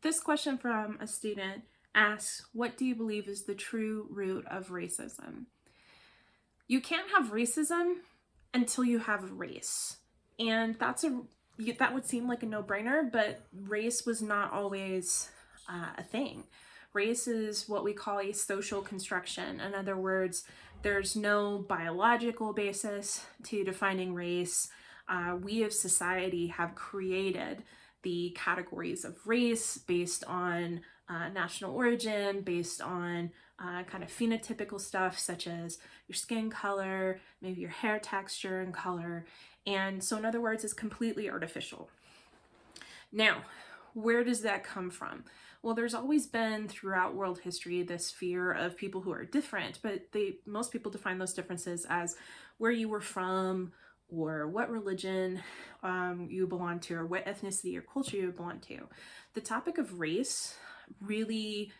This question from a student asks, what do you believe is the true root of racism? You can't have racism until you have race. And that would seem like a no-brainer, but race was not always a thing. Race is what we call a social construction. In other words, there's no biological basis to defining race. We as society have created the categories of race based on national origin, based on kind of phenotypical stuff such as your skin color, maybe your hair texture and color. And so in other words, it's completely artificial. Now, where does that come from? Well, there's always been throughout world history this fear of people who are different, but most people define those differences as where you were from, or what religion you belong to, or what ethnicity or culture you belong to. The topic of race really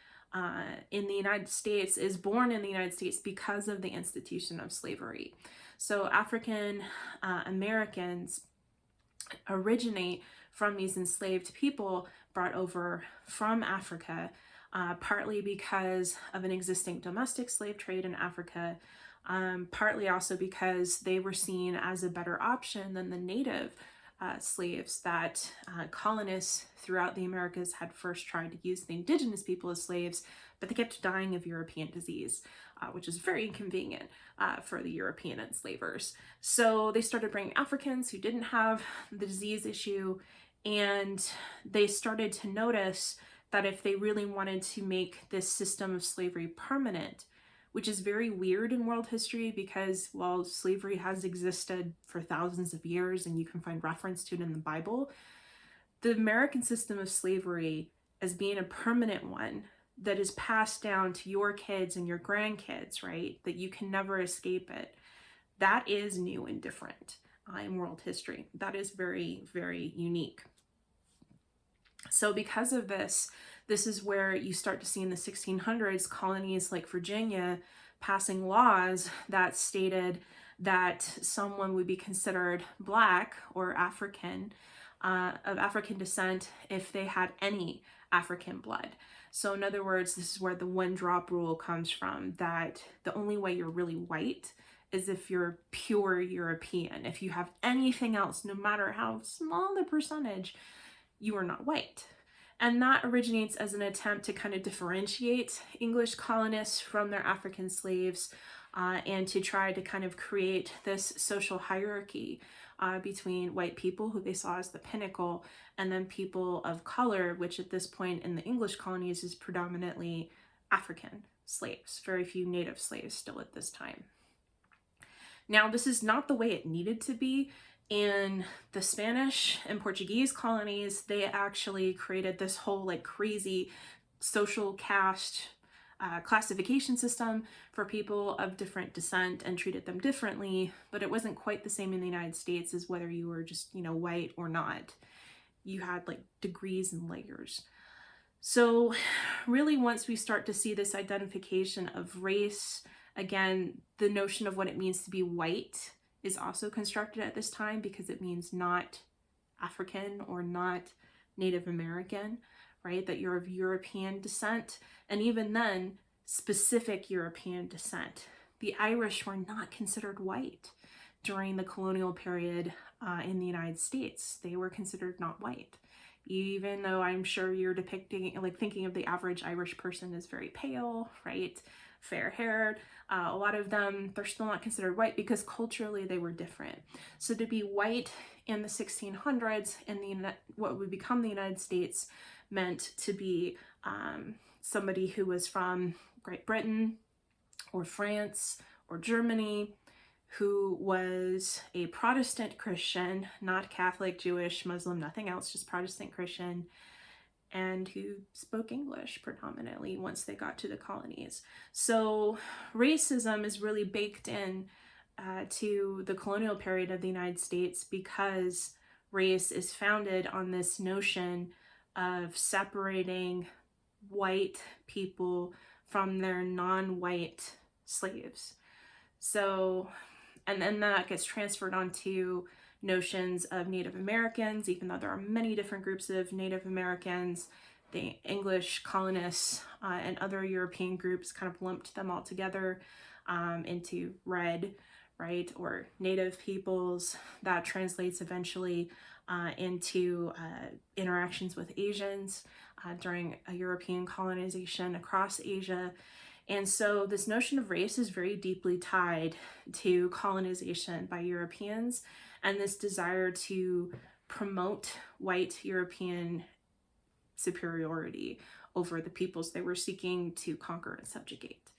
in the United States is born in the United States because of the institution of slavery. So African Americans originate from these enslaved people brought over from Africa, partly because of an existing domestic slave trade in Africa, partly also because they were seen as a better option than the native slaves that colonists throughout the Americas had first tried to use the indigenous people as slaves, but they kept dying of European disease, which is very inconvenient for the European enslavers. So they started bringing Africans who didn't have the disease issue, and they started to notice that if they really wanted to make this system of slavery permanent, which is very weird in world history because while slavery has existed for thousands of years and you can find reference to it in the Bible, the American system of slavery as being a permanent one that is passed down to your kids and your grandkids, right, that you can never escape it, that is new and different in world history. That is very, very unique. So because of this is where you start to see in the 1600s colonies like Virginia passing laws that stated that someone would be considered Black or African, of African descent, if they had any African blood. So in other words, this is where the one drop rule comes from, that the only way you're really white is if you're pure European. If you have anything else, no matter how small the percentage, you are not white. And that originates as an attempt to kind of differentiate English colonists from their African slaves, and to try to kind of create this social hierarchy between white people, who they saw as the pinnacle, and then people of color, which at this point in the English colonies is predominantly African slaves, very few native slaves still at this time. Now, this is not the way it needed to be. In the Spanish and Portuguese colonies, they actually created this whole like crazy social caste classification system for people of different descent and treated them differently, but it wasn't quite the same in the United States as whether you were just, white or not. You had like degrees and layers. So really, once we start to see this identification of race, again, the notion of what it means to be white is also constructed at this time, because it means not African or not Native American, right? That you're of European descent, and even then, specific European descent. The Irish were not considered white during the colonial period in the United States. They were considered not white. Even though I'm sure you're thinking of the average Irish person as very pale, right? Fair-haired. A lot of them, they're still not considered white because culturally they were different. So to be white in the 1600s in what would become the United States meant to be somebody who was from Great Britain or France or Germany, who was a Protestant Christian, not Catholic, Jewish, Muslim, nothing else, just Protestant Christian, and who spoke English predominantly once they got to the colonies. So racism is really baked in to the colonial period of the United States, because race is founded on this notion of separating white people from their non-white slaves. So, and then that gets transferred onto notions of Native Americans, even though there are many different groups of Native Americans. the English colonists and other European groups kind of lumped them all together into red, right, or native peoples. That translates eventually into interactions with Asians during a European colonization across Asia. And so this notion of race is very deeply tied to colonization by Europeans and this desire to promote white European superiority over the peoples they were seeking to conquer and subjugate.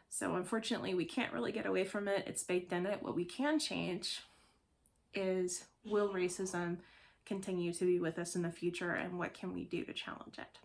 So unfortunately, we can't really get away from it. It's baked in it. What we can change is, will racism continue to be with us in the future, and what can we do to challenge it?